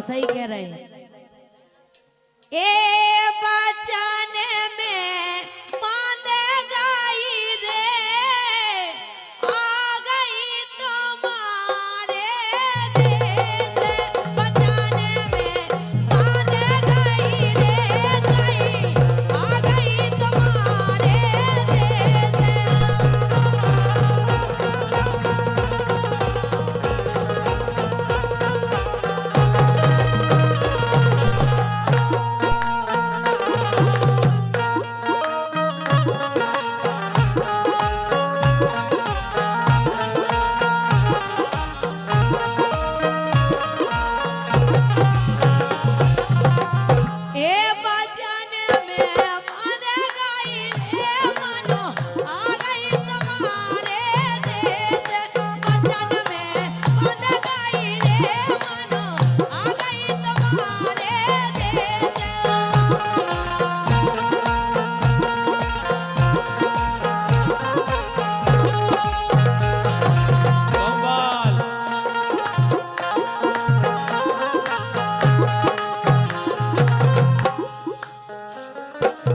सही कह रहे हैं। ए बचन में बांध गई रे, आ गई तुम्हारे देश। बचन में बांध गई रे, गई आ गई तुम्हारे देश।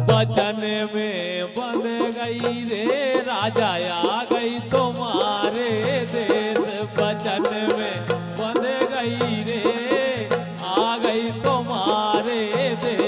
बचन में बंध गई रे राजा, आ गई तुम्हारे देश। बचन में बंध गई रे, आ गई तुम्हारे देश।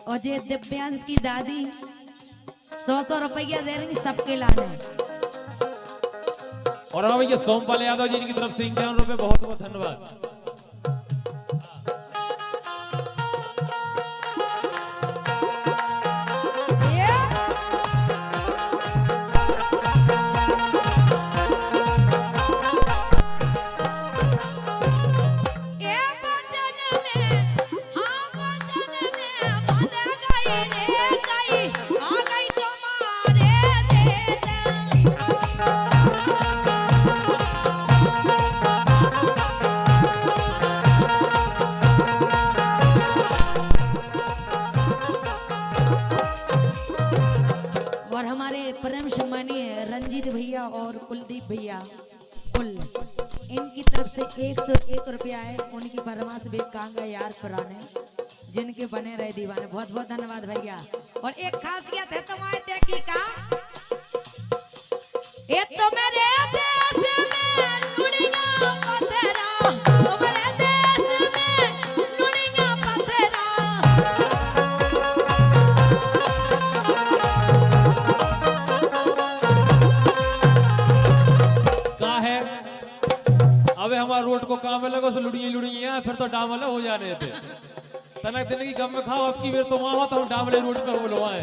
और ये दिव्यांश की दादी 100-100 रुपया दे रही सबके लाने। और हाँ भैया सोमपाल यादव जी की तरफ से 51 रुपए, बहुत बहुत धन्यवाद। और हमारे परम सम्मानीय रंजीत भैया और कुलदीप भैया कुल, इनकी तरफ से 101 रुपया है। उनकी फरमाइश भी कांगा यार पुराने, जिनके बने रहे दीवाने। बहुत बहुत धन्यवाद भैया। और एक खासियत है तुम्हारे देखी का, ये तो मेरे देश में लुड़िया पथरा, तुम्हारे देश में लुड़िया पथरा। अबे हमारा रोड को काम में लगो तो लुड़िया लुड़िया, फिर तो डामले हो जा रहे थे। तनक दिन की कम में खाओ, अब की फिर तो वहां तो हम डामले रोड पर बोलवाए।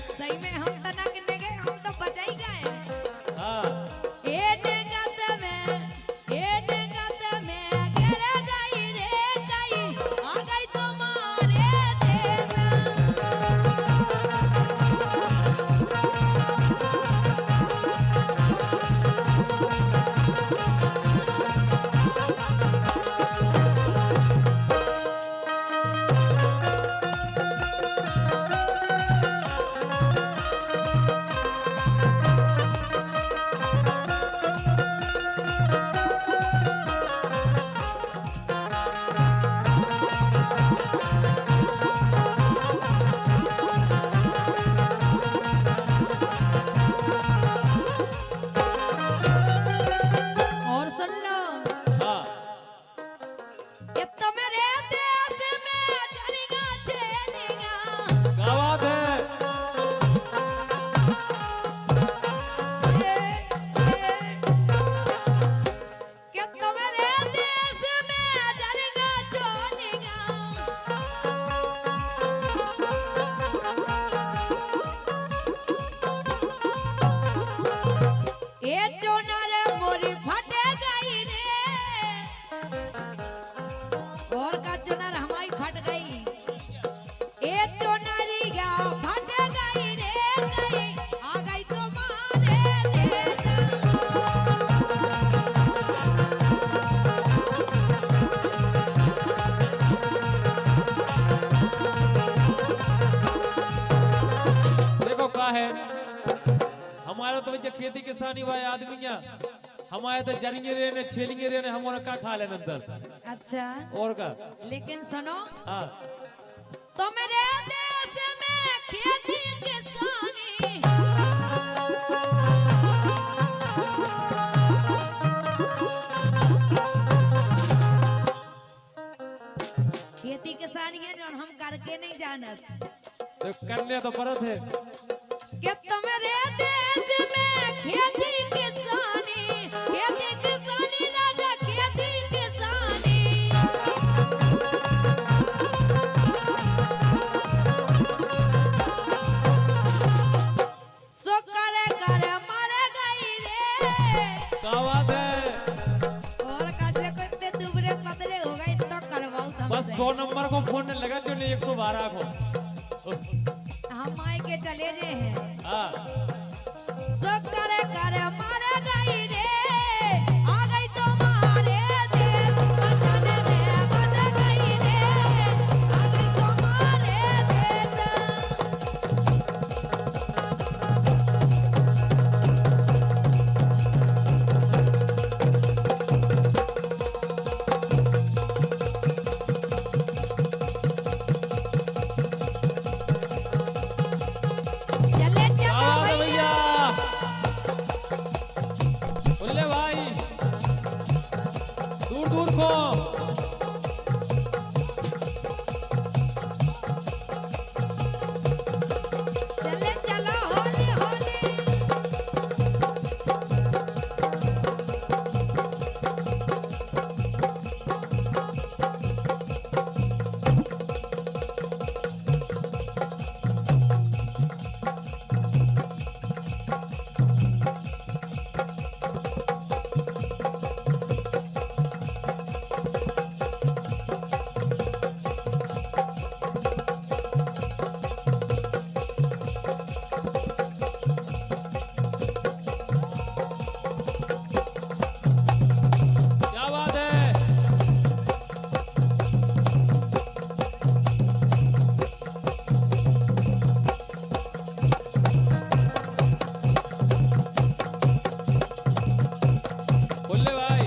सही में हम तना के है हमारा तो बच्चे खेती किसानी वाले आदमी है हमारे तो जरिए रहे ने छेलिए रहे ने हमारा का खा लेने अंदर अच्छा और का लेकिन सुनो हाँ तो मेरे देश में खेती किसानी खेती किसानी है जो हम करके नहीं जानत तो करने तो परत है कि तुम्हारे देश में खेती किसानी राजा खेती किसानी सो करे करे मर गई रे क्या बात है और काजे को इतने दुबरे पतले हो गए तो करवाओ तुमसे बस 100 नंबर को फोन लगा जो नहीं 112 को हम आए के चले जे हैं हाँ सो करे करे मर गई रे आ गई तुम्हारे देश बचाने में बच गई रे आ गई तुम्हारे देश चले चलो आवाज भैया भैया बोले भाई दूर दूर को चले चलो होली होली क्या बात है बोले भाई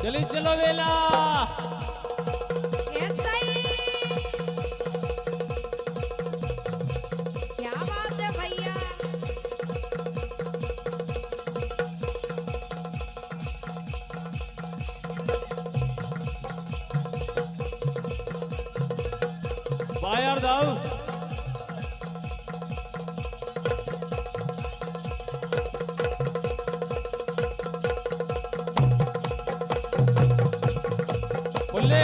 चली चलो वेला ऐसा ही क्या बात है भैया बाहर जाओ बोले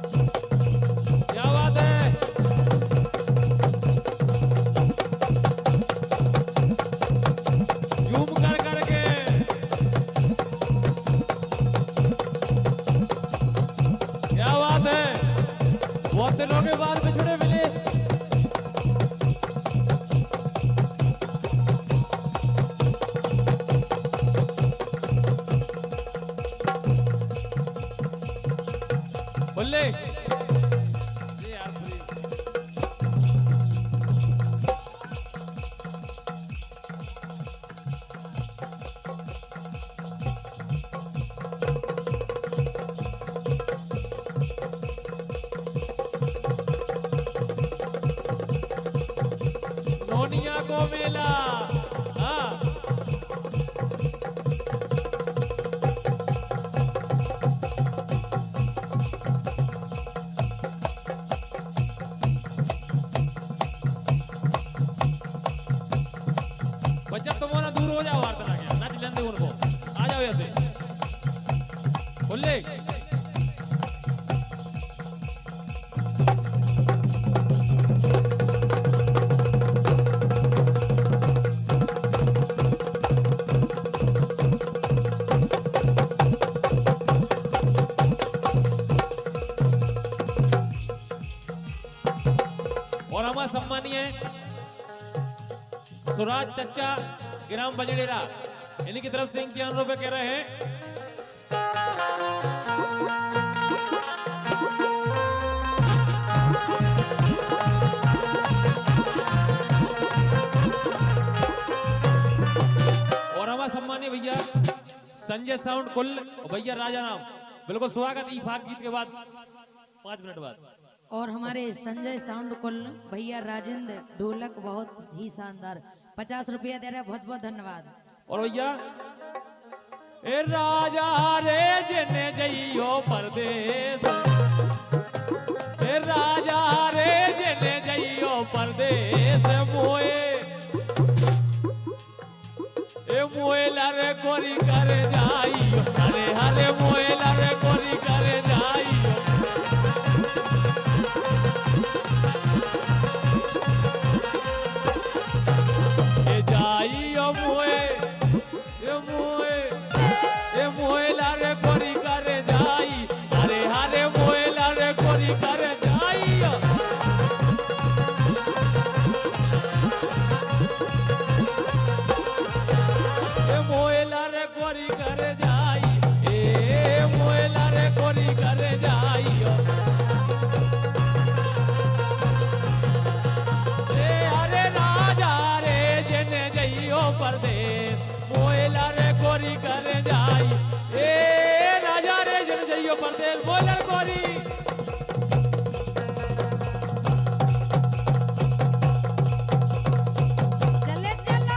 क्या बात है झूम कर करके क्या बात है बहुत दिनों के बाद बिछड़े मिले बोले ये यार पूरी नोनिया को मेला हाँ हमारा सम्मानीय सुराज चच्चा ग्राम बजड़ेरा, इनकी तरफ से 51 रुपए कह रहे हैं। और हमारा सम्मानीय भैया संजय साउंड कुल भैया राजा नाम, बिल्कुल स्वागत इफाक गीत के बाद 5 मिनट बाद। और हमारे संजय साउंड कुल भैया राजेंद्र ढोलक बहुत ही शानदार 50 रुपया दे रहे हैं, बहुत बहुत धन्यवाद। और भैया ए राजा रे जने जइयो परदेश, ए राजा रे जने जइयो परदेश, मोएला रे कोरी करे जाइयो, हरे हरे मोएला रे कोरी करे जाइयो। ए जाइयो मोएला रे कोरी करे जाई, हरे हरे मोएला रे कोरी करे जाइयो। मोएला रे कोरी करे जाई, ए मोएला रे कोरी करे जाइयो। ए अरे राजा रे जने जइयो परदेश, मोएला रे कोरी करे जाई, ए राजा रे जने जइयो परदेश, मोएला रे कोरी। चले चलो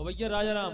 भैया राजा राम